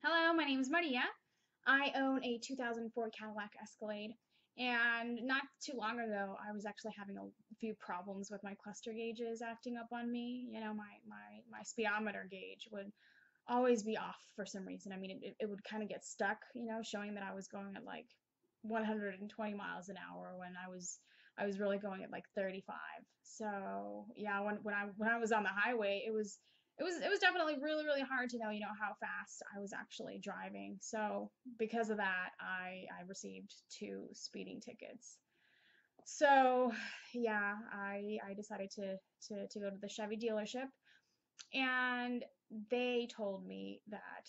Hello, my name is Maria. I own a 2004 Cadillac Escalade, and not too long ago, I was actually having a few problems with my cluster gauges acting up on me. My speedometer gauge would always be off for some reason. I mean, it would kind of get stuck, showing that I was going at like 120 miles an hour when I was really going at like 35. So yeah, when I was on the highway, it was definitely really hard to know, how fast I was actually driving. So because of that, I received two speeding tickets. So yeah, I decided to go to the Chevy dealership, and they told me that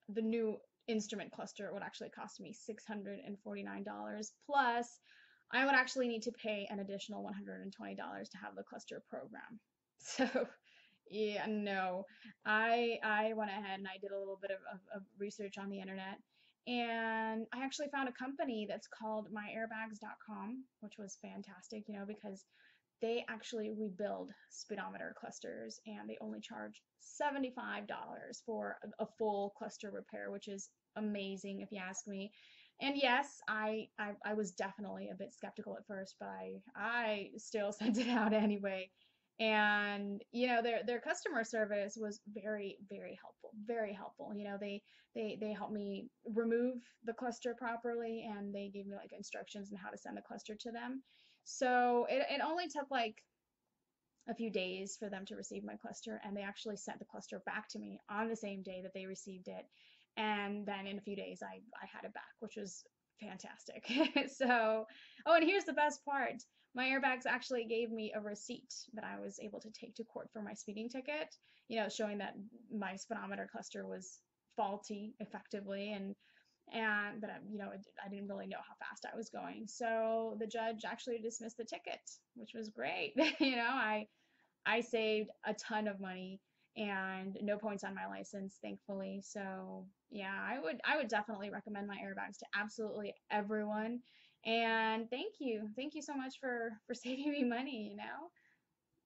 the new instrument cluster would actually cost me $649 plus I would actually need to pay an additional $120 to have the cluster program. So yeah, no. I went ahead and I did a little bit of research on the internet, and I actually found a company that's called myairbags.com, which was fantastic, because they actually rebuild speedometer clusters, and they only charge $75 for a full cluster repair, which is amazing if you ask me. And yes, I was definitely a bit skeptical at first, but I still sent it out anyway. And their customer service was very helpful, very helpful. They helped me remove the cluster properly, and they gave me like instructions on how to send the cluster to them. So it only took like a few days for them to receive my cluster, and they actually sent the cluster back to me on the same day that they received it. And then in a few days, I had it back, which was fantastic. So, oh, and here's the best part. My airbags actually gave me a receipt that I was able to take to court for my speeding ticket, showing that my speedometer cluster was faulty effectively, and but I didn't really know how fast I was going. So the judge actually dismissed the ticket, which was great. I saved a ton of money and no points on my license, thankfully. So yeah, I would definitely recommend my airbags to absolutely everyone. And thank you so much for saving me money.